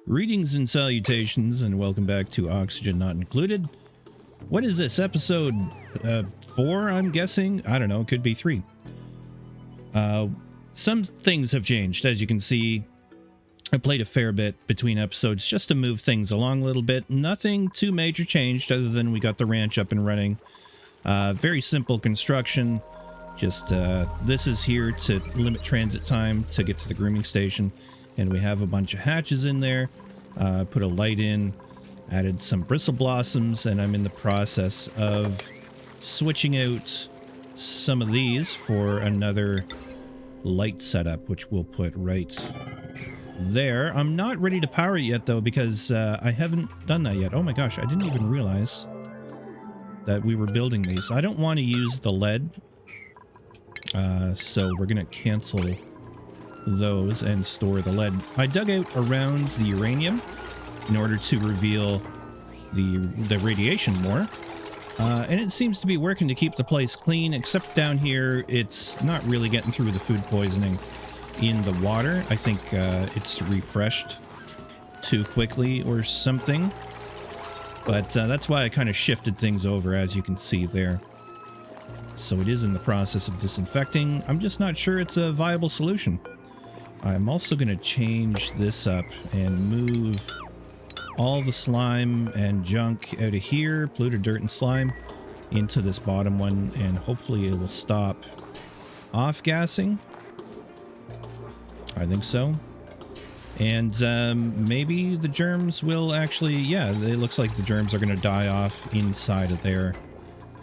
Greetings and salutations, and welcome back to Oxygen Not Included. What is this, episode 4, I'm guessing? I don't know, it could be 3. Some things have changed, as you can see. I played a fair bit between episodes just to move things along a little bit. Nothing too major changed other than we got the ranch up and running. Very simple construction. Just this is here to limit transit time to get to the grooming station. And we have a bunch of hatches in there. Put a light in, added some bristle blossoms, and I'm in the process of switching out some of these for another light setup, which we'll put right there. I'm not ready to power it yet, though, because I haven't done that yet. Oh my gosh, I didn't even realize that we were building these. I don't want to use the lead, so we're going to cancel those and store the lead. I dug out around the uranium in order to reveal the radiation more, and it seems to be working to keep the place clean, except down here it's not really getting through the food poisoning in the water. I think it's refreshed too quickly or something, but that's why I kind of shifted things over, as you can see there. So it is in the process of disinfecting. I'm just not sure it's a viable solution. I'm also going to change this up and move all the slime and junk out of here, polluted dirt and slime, into this bottom one, and hopefully it will stop off-gassing. I think so. And maybe the germs will actually, yeah, it looks like the germs are going to die off inside of there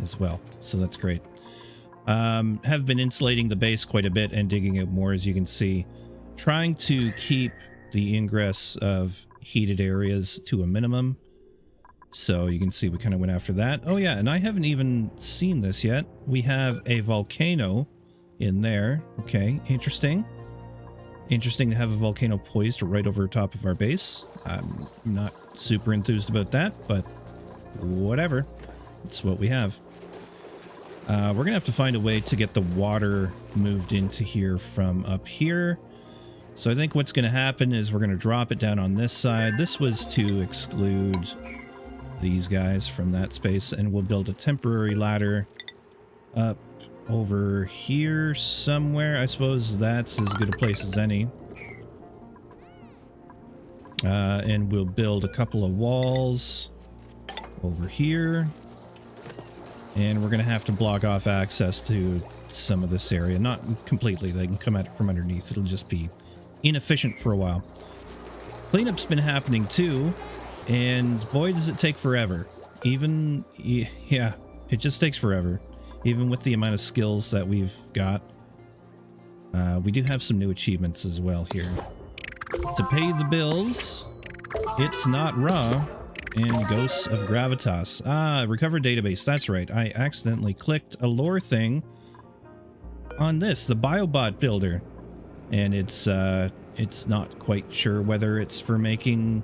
as well. So that's great. Have been insulating the base quite a bit and digging out more, as you can see. Trying to keep the ingress of heated areas to a minimum. So you can see we kind of went after that. Oh yeah, and I haven't even seen this yet. We have a volcano in there. Okay, interesting. Interesting to have a volcano poised right over top of our base. I'm not super enthused about that, but whatever. It's what we have. We're going to have to find a way to get the water moved into here from up here. So I think what's going to happen is we're going to drop it down on this side. This was to exclude these guys from that space, and we'll build a temporary ladder up over here somewhere. I suppose that's as good a place as any. And we'll build a couple of walls over here. And we're going to have to block off access to some of this area. Not completely. They can come at it from underneath. It'll just be inefficient for a while. Cleanup's been happening too, and boy does it take forever. Even, yeah, it just takes forever. Even with the amount of skills that we've got. We do have some new achievements as well here. To pay the bills, it's not raw, and Ghosts of Gravitas. Ah, recover database, that's right. I accidentally clicked a lore thing on this, the Biobot builder. And it's not quite sure whether it's for making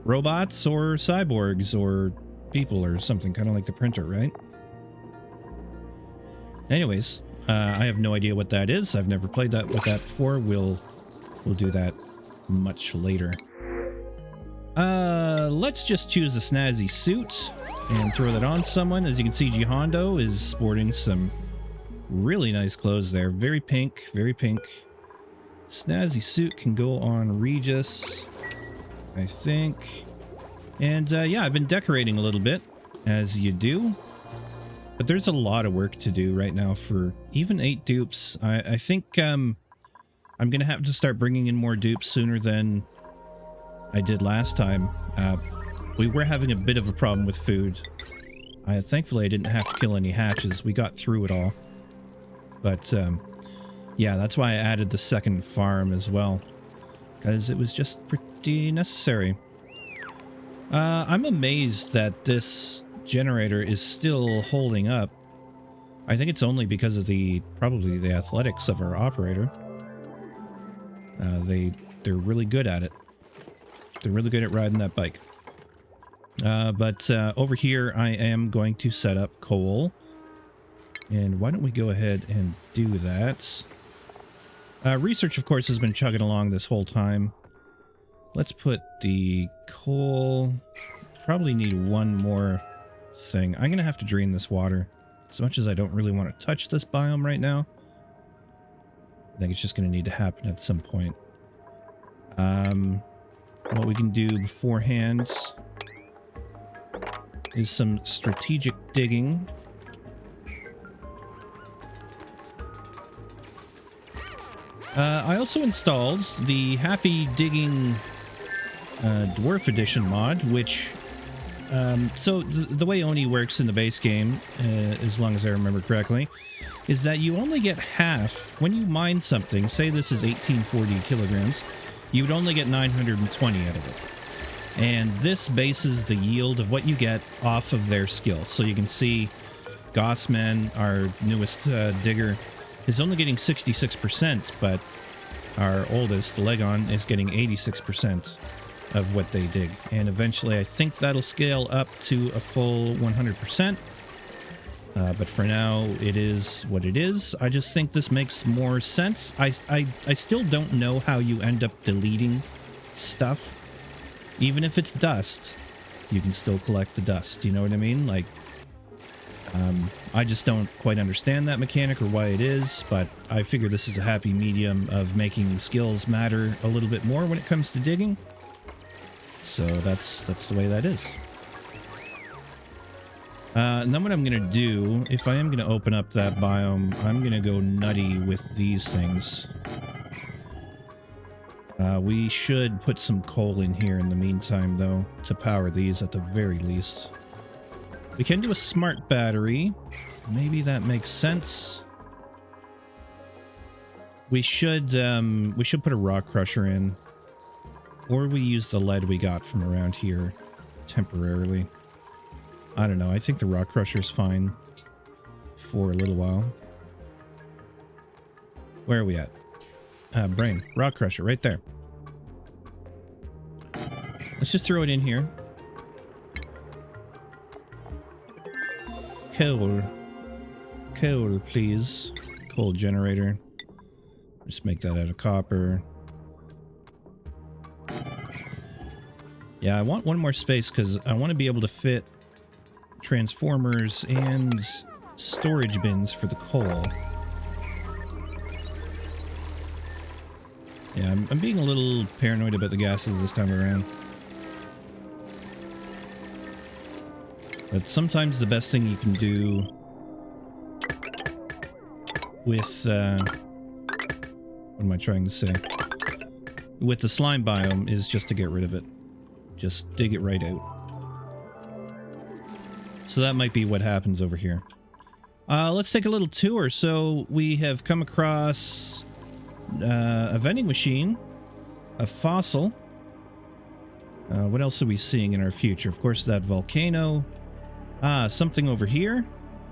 robots or cyborgs or people or something, kind of like the printer, right? Anyways, I have no idea what that is. I've never played that with that before. We'll do that much later. Let's just choose a snazzy suit and throw that on someone. As you can see, 𝘬𝘬𝘳𝘭 is sporting some really nice clothes there. Very pink, very pink. Snazzy suit can go on Regis, I think. And yeah, I've been decorating a little bit, as you do. But there's a lot of work to do right now for even 8 dupes. I think I'm going to have to start bringing in more dupes sooner than I did last time. We were having a bit of a problem with food. Thankfully, I didn't have to kill any hatches. We got through it all. But yeah, that's why I added the second farm as well, because it was just pretty necessary. I'm amazed that this generator is still holding up. I think it's only because of probably the athletics of our operator. They're really good at it. They're really good at riding that bike. But over here, I am going to set up coal. And why don't we go ahead and do that? Research, of course, has been chugging along this whole time. Let's put the coal. Probably need one more thing. I'm going to have to drain this water. As much as I don't really want to touch this biome right now. I think it's just going to need to happen at some point. What we can do beforehand is some strategic digging. I also installed the Happy Digging Dwarf Edition mod, which... so the way Oni works in the base game, as long as I remember correctly, is that you only get half. When you mine something, say this is 1840 kilograms, you would only get 920 out of it. And this bases the yield of what you get off of their skills. So you can see Gossman, our newest digger, is only getting 66%, but our oldest, Legon, is getting 86% of what they dig. And eventually I think that'll scale up to a full 100%. But for now, it is what it is. I just think this makes more sense. I still don't know how you end up deleting stuff. Even if it's dust, you can still collect the dust. You know what I mean? Like, I just don't quite understand that mechanic or why it is, but I figure this is a happy medium of making skills matter a little bit more when it comes to digging. So that's the way that is. And then what I'm going to do, if I am going to open up that biome, I'm going to go nutty with these things. We should put some coal in here in the meantime, though, to power these at the very least. We can do a smart battery. Maybe that makes sense. We should put a rock crusher in. Or we use the lead we got from around here temporarily. I don't know. I think the rock crusher's fine for a little while. Where are we at? Brain. Rock crusher right there. Let's just throw it in here. Coal. Coal, please. Coal generator. Just make that out of copper. Yeah, I want one more space because I want to be able to fit transformers and storage bins for the coal. Yeah, I'm being a little paranoid about the gases this time around. But sometimes the best thing you can do with, what am I trying to say? With the slime biome is just to get rid of it. Just dig it right out. So that might be what happens over here. Let's take a little tour. So we have come across a vending machine, a fossil. What else are we seeing in our future? Of course, that volcano. Something over here.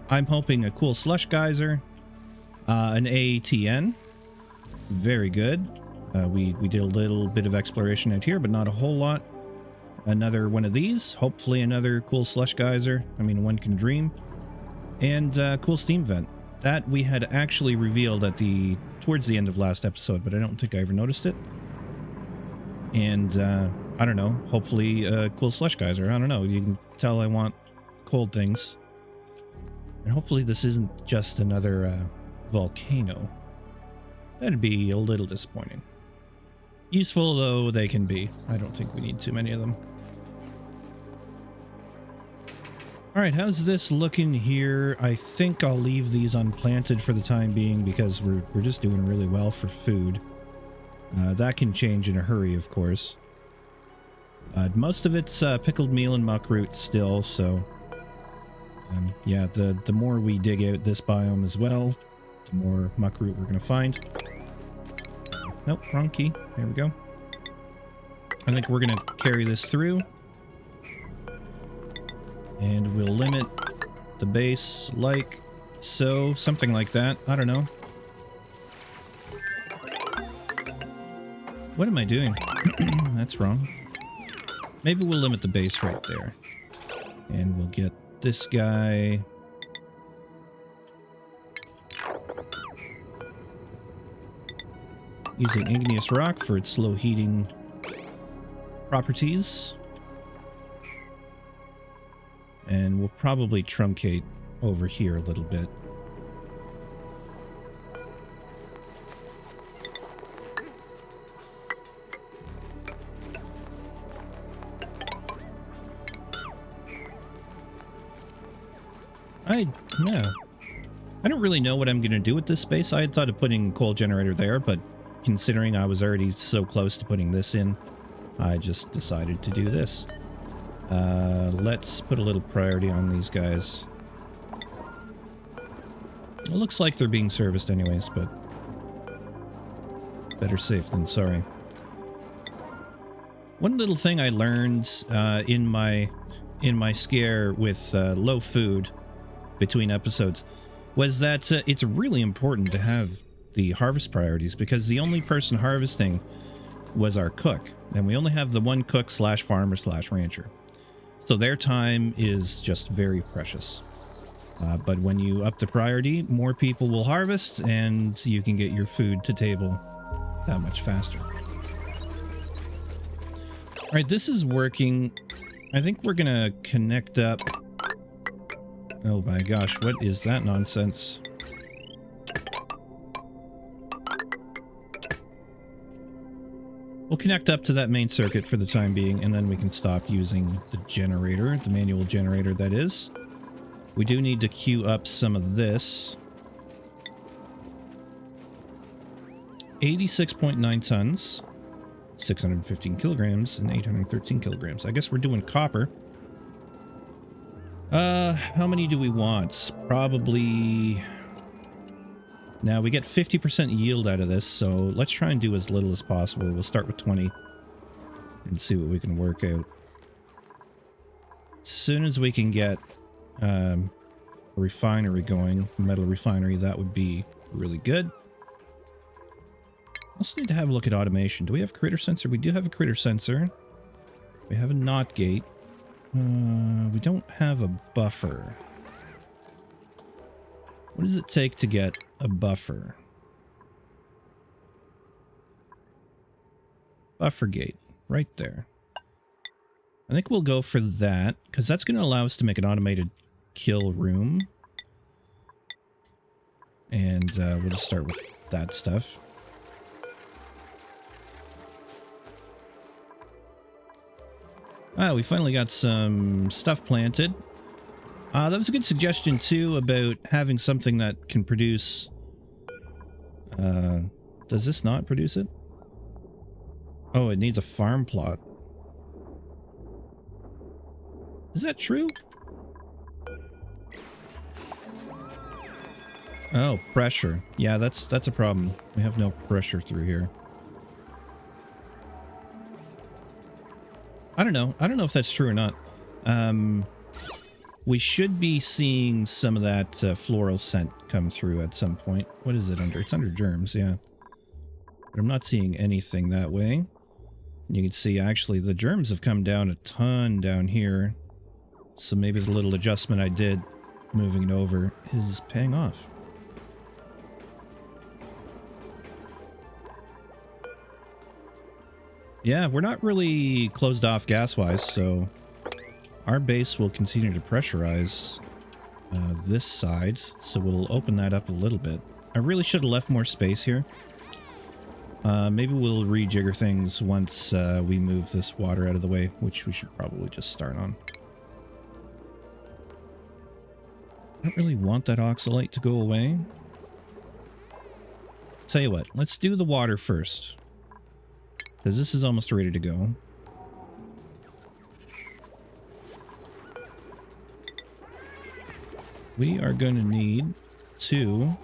I'm hoping a cool slush geyser. An AATN. Very good. We did a little bit of exploration out here, but not a whole lot. Another one of these. Hopefully another cool slush geyser. I mean, one can dream. And cool steam vent. That we had actually revealed at towards the end of last episode, but I don't think I ever noticed it. And I don't know. Hopefully a cool slush geyser. I don't know. You can tell I want cold things. And hopefully this isn't just another volcano. That'd be a little disappointing. Useful though they can be. I don't think we need too many of them. Alright, how's this looking here? I think I'll leave these unplanted for the time being because we're just doing really well for food. That can change in a hurry, of course. Most of it's pickled meal and muckroot still, so... yeah, the more we dig out this biome as well, the more muckroot we're going to find. Nope, wrong key. There we go. I think we're going to carry this through. And we'll limit the base like so. Something like that. I don't know. What am I doing? That's wrong. Maybe we'll limit the base right there. And we'll get this guy... using igneous rock for its slow heating properties. And we'll probably truncate over here a little bit. I don't really know what I'm going to do with this space. I had thought of putting a coal generator there, but considering I was already so close to putting this in, I just decided to do this. Let's put a little priority on these guys. It looks like they're being serviced anyways, but better safe than sorry. One little thing I learned in my scare with low food between episodes was that it's really important to have the harvest priorities, because the only person harvesting was our cook, and we only have the one cook slash farmer slash rancher, so their time is just very precious. But when you up the priority, more people will harvest and you can get your food to table that much faster. All right, this is working. I think we're gonna connect up. Oh my gosh, what is that nonsense? We'll connect up to that main circuit for the time being, and then we can stop using the generator, the manual generator that is. We do need to queue up some of this. 86.9 tons, 615 kilograms, and 813 kilograms. I guess we're doing copper. How many do we want? Probably... Now, we get 50% yield out of this, so let's try and do as little as possible. We'll start with 20 and see what we can work out. As soon as we can get a refinery going, a metal refinery, that would be really good. Also need to have a look at automation. Do we have a critter sensor? We do have a critter sensor. We have a NOT gate. We don't have a buffer. What does it take to get a buffer? Buffer gate, right there. I think we'll go for that, because that's going to allow us to make an automated kill room. And we'll just start with that stuff. Ah, we finally got some stuff planted. That was a good suggestion, too, about having something that can produce... does this not produce it? Oh, it needs a farm plot. Is that true? Oh, pressure. Yeah, that's a problem. We have no pressure through here. I don't know. I don't know if that's true or not. We should be seeing some of that floral scent come through at some point. What is it under? It's under germs, yeah. But I'm not seeing anything that way. You can see, actually, the germs have come down a ton down here. So maybe the little adjustment I did moving it over is paying off. Yeah, we're not really closed off gas-wise, so our base will continue to pressurize this side, so we'll open that up a little bit. I really should have left more space here. Maybe we'll rejigger things once we move this water out of the way, which we should probably just start on. I don't really want that oxalate to go away. Tell you what, let's do the water first, because this is almost ready to go. We are going to need to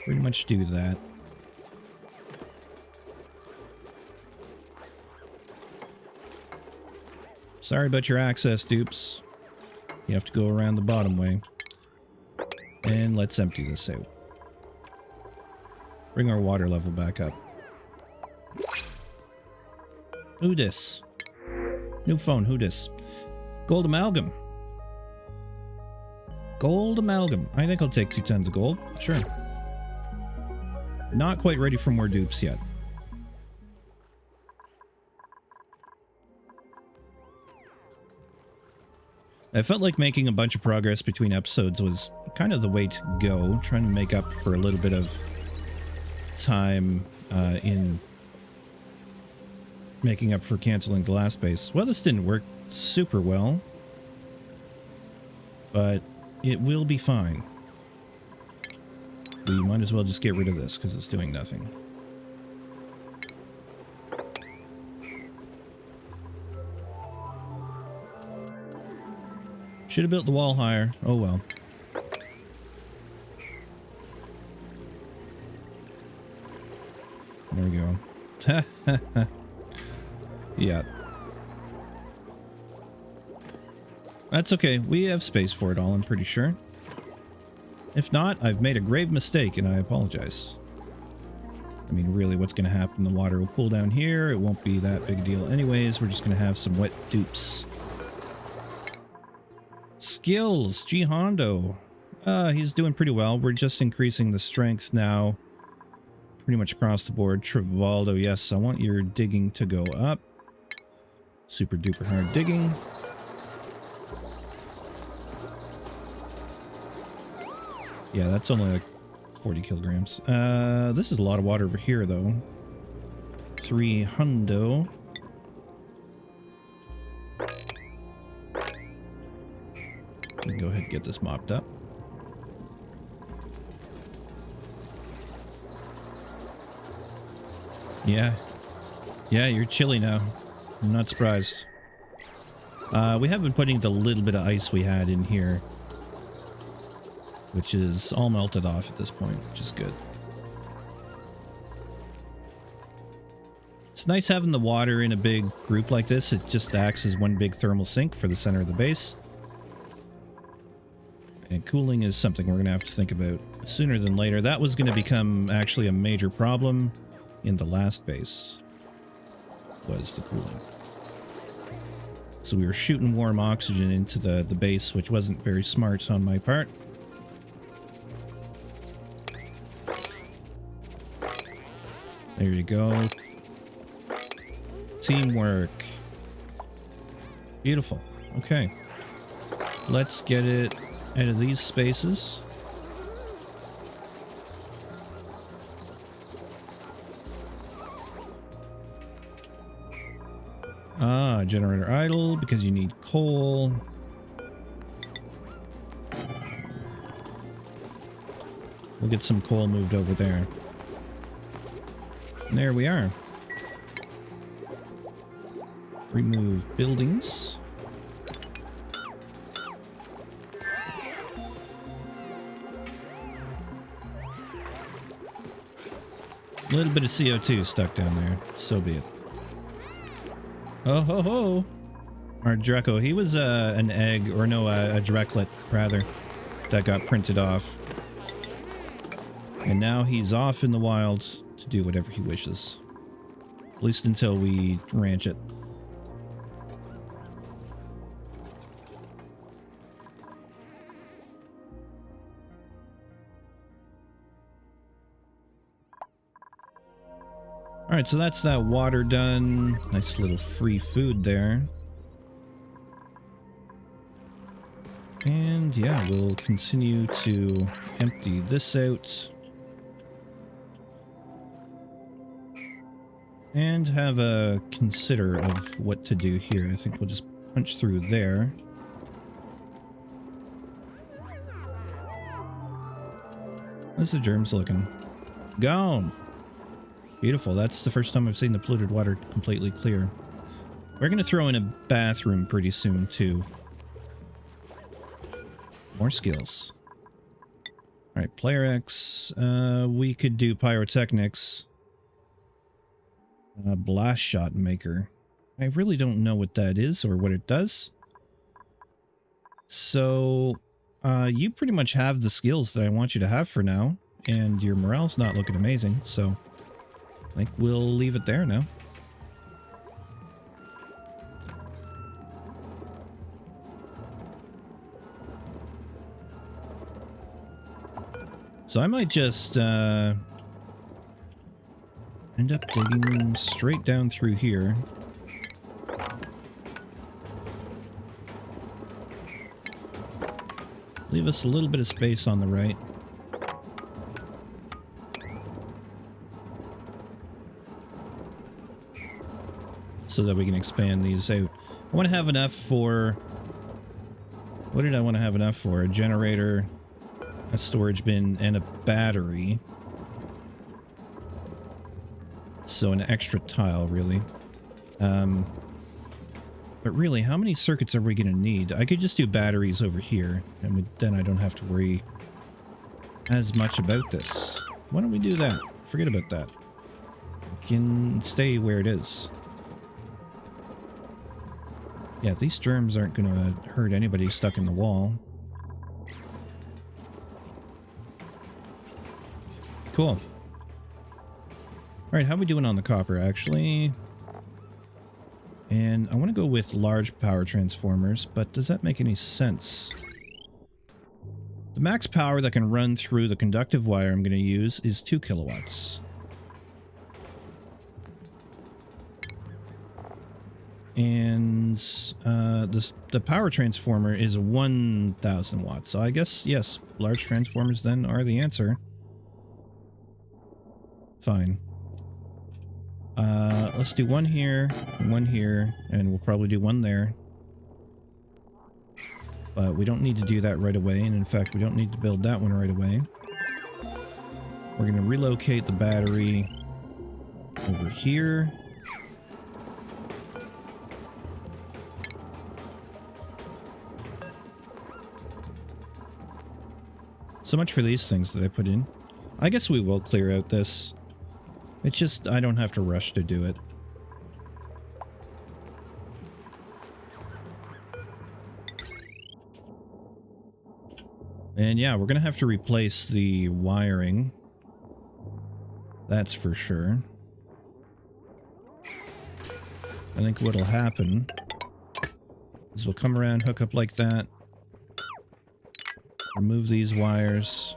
pretty much do that. Sorry about your access, Dupes. You have to go around the bottom way. And let's empty this out. Bring our water level back up. Who dis? New phone, who dis? Gold amalgam. Gold amalgam. I think I'll take 2 tons of gold. Sure. Not quite ready for more dupes yet. I felt like making a bunch of progress between episodes was kind of the way to go, trying to make up for a little bit of time in making up for canceling the last base. Well, this didn't work super well, but it will be fine. We might as well just get rid of this because it's doing nothing. Should have built the wall higher. Oh well. There we go. Yeah. That's okay. We have space for it all, I'm pretty sure. If not, I've made a grave mistake and I apologize. I mean, really, what's going to happen? The water will pool down here. It won't be that big a deal anyways. We're just going to have some wet dupes. Skills, 𝘞𝘰𝘳𝘭𝘥 he's doing pretty well. We're just increasing the strength now pretty much across the board. 𝘊𝘵𝘮𝘳𝑗𝑒𝘊, yes, I want your digging to go up. Super duper hard digging. Yeah, that's only like 40 kilograms. This is a lot of water over here though. 300. Go ahead and get this mopped up. Yeah. Yeah, you're chilly now. I'm not surprised. We have been putting the little bit of ice we had in here, which is all melted off at this point, which is good. It's nice having the water in a big group like this. It just acts as one big thermal sink for the center of the base. And cooling is something we're going to have to think about sooner than later. That was going to become actually a major problem in the last base, was the cooling. So we were shooting warm oxygen into the base, which wasn't very smart on my part. There you go. Teamwork. Beautiful. Okay. Let's get it out of these spaces. Ah, generator idle because you need coal. We'll get some coal moved over there. And there we are. Remove buildings. A little bit of CO2 stuck down there. So be it. Oh ho ho! Our Draco, he was an egg, or no, a directlet, rather, that got printed off. And now he's off in the wild to do whatever he wishes. At least until we ranch it. Alright, so that's that water done. Nice little free food there. And yeah, we'll continue to empty this out. And have a consider of what to do here. I think we'll just punch through there. How's the germs looking? Gone! Beautiful. That's the first time I've seen the polluted water completely clear. We're going to throw in a bathroom pretty soon, too. More skills. Alright, Player X. We could do Pyrotechnics. Blast Shot Maker. I really don't know what that is or what it does. So, you pretty much have the skills that I want you to have for now. And your morale's not looking amazing, so I think we'll leave it there now. So I might just End up digging straight down through here. Leave us a little bit of space on the right. So that we can expand these out. I want to have enough for... What did I want to have enough for? A generator, a storage bin, and a battery. So an extra tile, really. But really, how many circuits are we going to need? I could just do batteries over here, and then I don't have to worry as much about this. Why don't we do that? Forget about that. We can stay where it is. Yeah, these germs aren't going to hurt anybody stuck in the wall. Cool. Alright, how are we doing on the copper, actually? And I want to go with large power transformers, but does that make any sense? The max power that can run through the conductive wire I'm going to use is 2 kilowatts. And the power transformer is 1,000 watts. So I guess, yes, large transformers then are the answer. Fine. Let's do one here, and we'll probably do one there. But we don't need to do that right away, and in fact, we don't need to build that one right away. We're going to relocate the battery over here. So much for these things that I put in. I guess we will clear out this. It's just, I don't have to rush to do it. And yeah, we're going to have to replace the wiring. That's for sure. I think what'll happen is we'll come around, hook up like that. Remove these wires.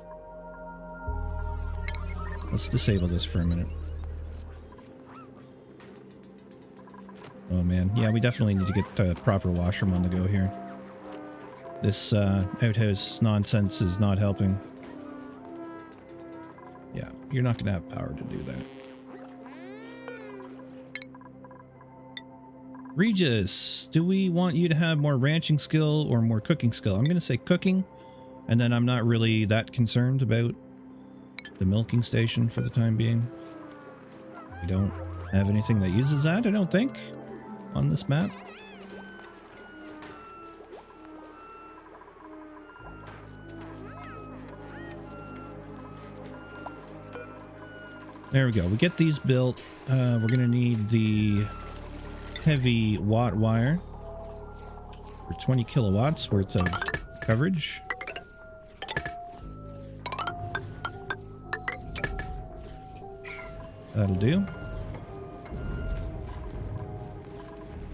Let's disable this for a minute. Oh man, yeah, we definitely need to get the proper washroom on the go here. This outhouse nonsense is not helping. Yeah, you're not going to have power to do that. Regis, do we want you to have more ranching skill or more cooking skill? I'm going to say cooking, and then I'm not really that concerned about the milking station for the time being. We don't have anything that uses that, I don't think, on this map. There we go. We get these built. We're going to need the heavy watt wire for 20 kilowatts worth of coverage. That'll do.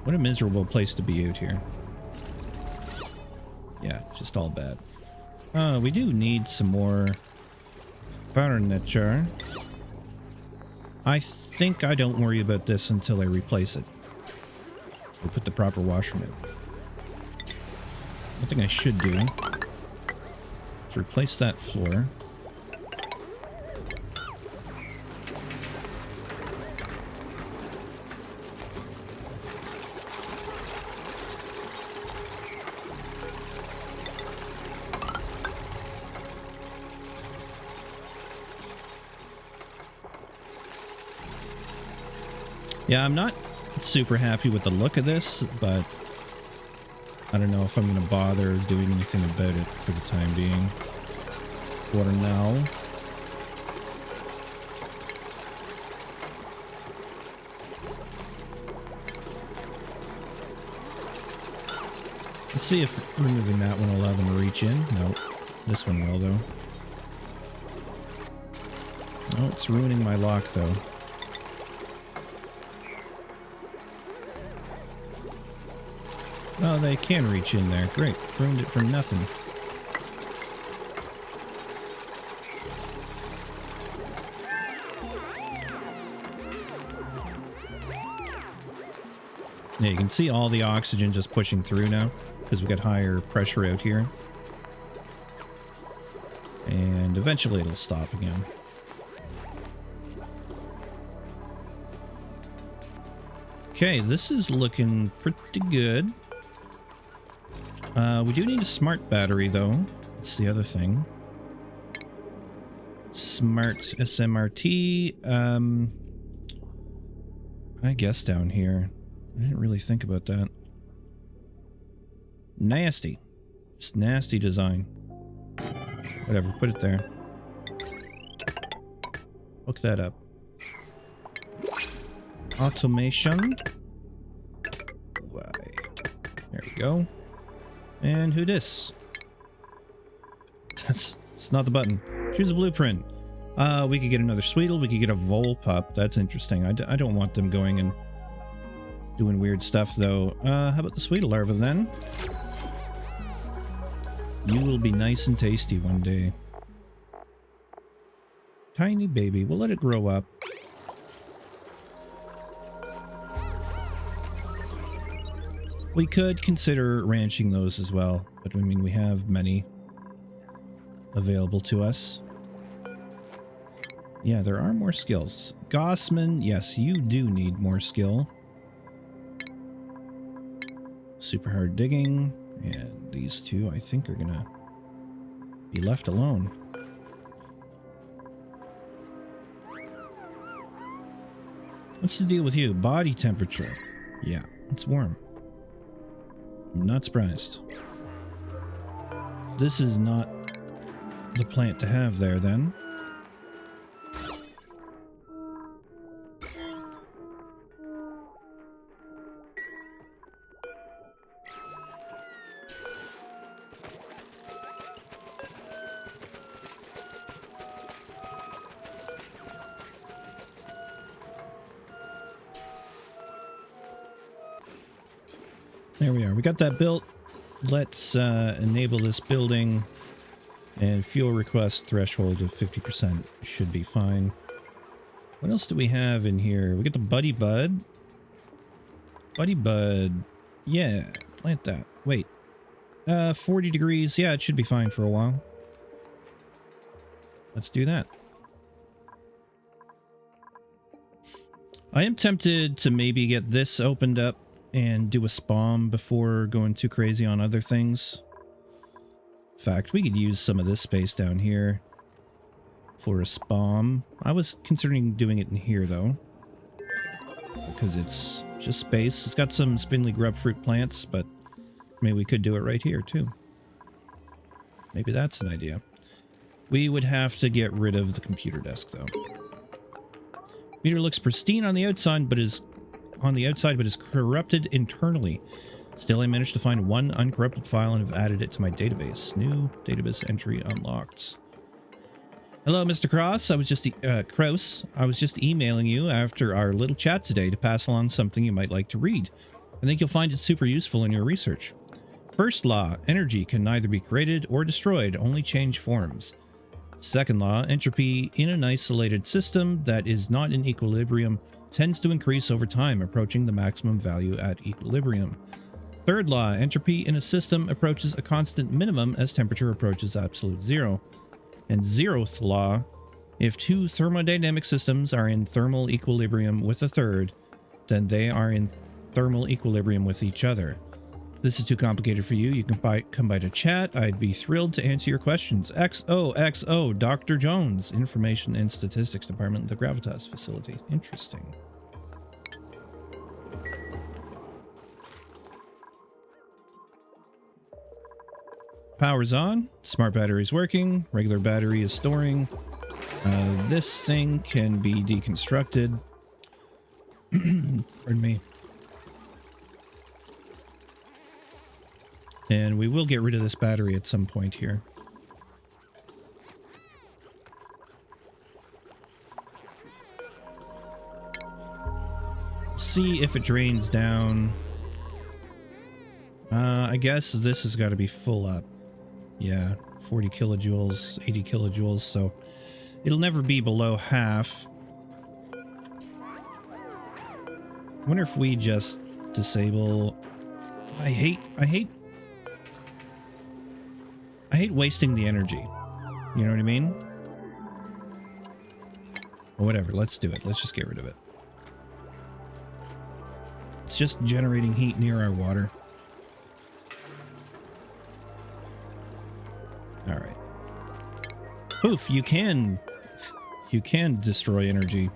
What a miserable place to be out here. Yeah, just all bad. We do need some more furniture. I think I don't worry about this until I replace it. We'll put the proper washroom in. One thing I should do is replace that floor. Yeah, I'm not super happy with the look of this, but I don't know if I'm going to bother doing anything about it for the time being. What now? Let's see if removing that one will allow them to reach in. Nope. This one will, though. Oh, it's ruining my lock, though. Oh, they can reach in there. Great. Ruined it for nothing. Yeah, you can see all the oxygen just pushing through now because we got higher pressure out here. And eventually it'll stop again. Okay, this is looking pretty good. We do need a smart battery though. That's the other thing. Smart SMRT. I guess down here. I didn't really think about that. Nasty. Just nasty design. Whatever, put it there. Hook that up. Automation. Why? There we go. And who dis? It's not the button. Choose a blueprint. We could get another Sweetle. We could get a 𝘊𝘭𝘙. That's interesting. I don't want them going and doing weird stuff, though. How about the Sweetle larva, then? You will be nice and tasty one day. Tiny baby. We'll let it grow up. We could consider ranching those as well, but I mean, we have many available to us. Yeah, there are more skills. Gossman, yes, you do need more skill. Super hard digging, and these two I think are gonna be left alone. What's the deal with you? Body temperature. Yeah, it's warm. I'm not surprised. This is not the plant to have there, then. There we are. We got that built. Let's enable this building, and fuel request threshold of 50% should be fine. What else do we have in here? We got the Buddy Bud. Buddy Bud. Yeah, plant that. Wait. 40 degrees. Yeah, it should be fine for a while. Let's do that. I am tempted to maybe get this opened up and do a spawn before going too crazy on other things. In fact, we could use some of this space down here for a spawn. I was considering doing it in here though, because it's just space. It's got some spindly grub fruit plants, but maybe we could do it right here too. Maybe that's an idea. We would have to get rid of the computer desk though. Meter looks pristine on the outside, but is corrupted internally. Still, I managed to find one uncorrupted file and have added it to my database. New database entry unlocked. Hello, Mr. Cross. I was just emailing you after our little chat today to pass along something you might like to read. I think you'll find it super useful in your research. First law, energy can neither be created or destroyed, only change forms. Second law, entropy in an isolated system that is not in equilibrium tends to increase over time, approaching the maximum value at equilibrium. Third law, entropy in a system approaches a constant minimum as temperature approaches absolute zero. And zeroth law, if two thermodynamic systems are in thermal equilibrium with a third, then they are in thermal equilibrium with each other. If this is too complicated for you, you can come by to chat. I'd be thrilled to answer your questions. XOXO, Dr. Jones, Information and Statistics Department, the 𝘊𝘭𝘙𝘮 facility. Interesting. Power's on. Smart battery is working. Regular battery is storing. This thing can be deconstructed. Pardon me. And we will get rid of this battery at some point here. See if it drains down. I guess this has got to be full up. Yeah, 40 kilojoules, 80 kilojoules, so it'll never be below half. I wonder if we just Disable. I hate wasting the energy. You know what I mean? Or whatever, let's do it. Let's just get rid of it. It's just generating heat near our water. Alright. Poof, you can destroy energy.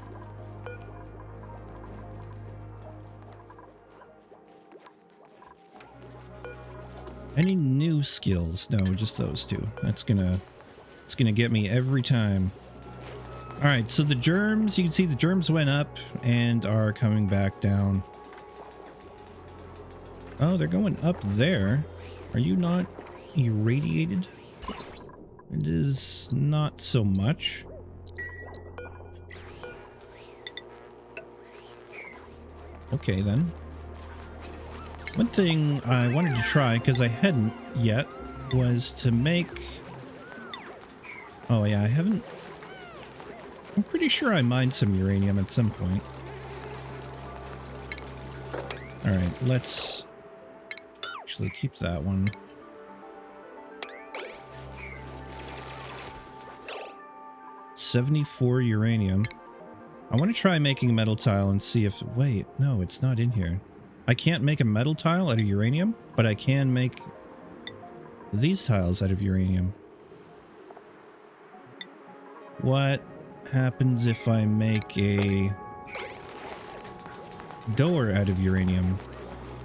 Any new skills? No, just those two. It's gonna get me every time. Alright, so the germs, you can see the germs went up and are coming back down. Oh, they're going up there. Are you not irradiated? It is not so much. Okay, then. One thing I wanted to try, because I hadn't yet, was to make... Oh yeah, I haven't... I'm pretty sure I mined some uranium at some point. Alright, let's actually keep that one. $74 uranium. I want to try making a metal tile and see if... Wait, no, it's not in here. I can't make a metal tile out of uranium, but I can make these tiles out of uranium. What happens if I make a door out of uranium?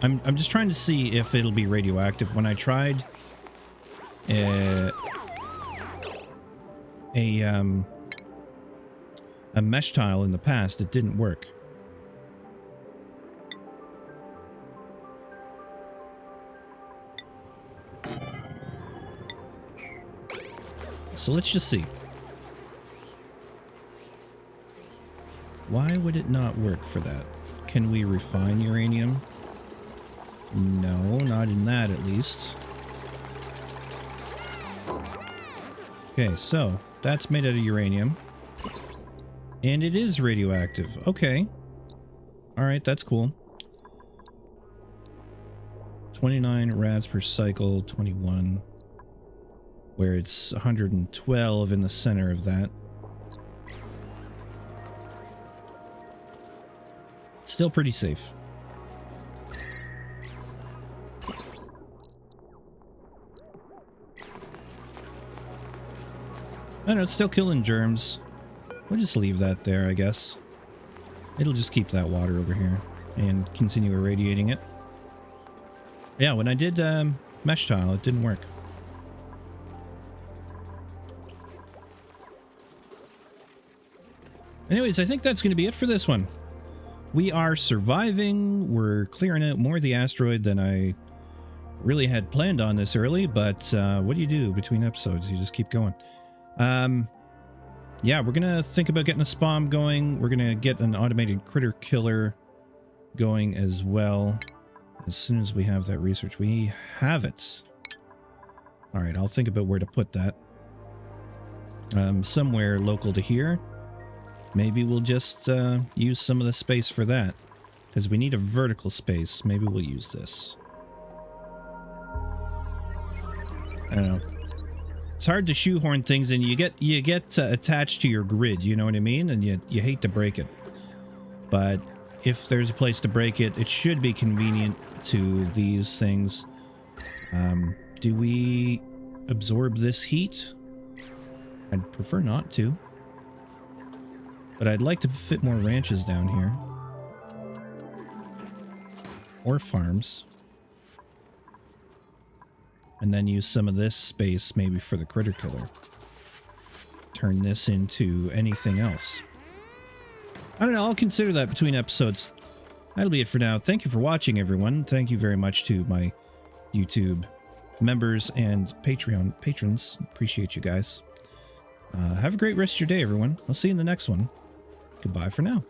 I'm just trying to see if it'll be radioactive. When I tried a mesh tile in the past, it didn't work. So let's just see. Why would it not work for that? Can we refine uranium? No, not in that at least. Okay, so that's made out of uranium. And it is radioactive. Okay. Alright, that's cool. 29 rads per cycle, 21. Where it's 112 in the center of that. Still pretty safe. I know, it's still killing germs. We'll just leave that there, I guess. It'll just keep that water over here and continue irradiating it. Yeah, when I did mesh tile, it didn't work. Anyways, I think that's going to be it for this one. We are surviving. We're clearing out more of the asteroid than I really had planned on this early, but what do you do between episodes? You just keep going. Yeah, we're going to think about getting a spawn going. We're going to get an automated critter killer going as well. As soon as we have that research, we have it. All right, I'll think about where to put that. Somewhere local to here. Maybe we'll just use some of the space for that. Because we need a vertical space. Maybe we'll use this. I don't know. It's hard to shoehorn things in. You get attached to your grid, you know what I mean? And you hate to break it. But if there's a place to break it, it should be convenient to these things. Do we absorb this heat? I'd prefer not to. But I'd like to fit more ranches down here. Or farms. And then use some of this space maybe for the critter killer. Turn this into anything else. I don't know, I'll consider that between episodes. That'll be it for now. Thank you for watching, everyone. Thank you very much to my YouTube members and Patreon patrons. Appreciate you guys. Have a great rest of your day, everyone. I'll see you in the next one. Goodbye for now.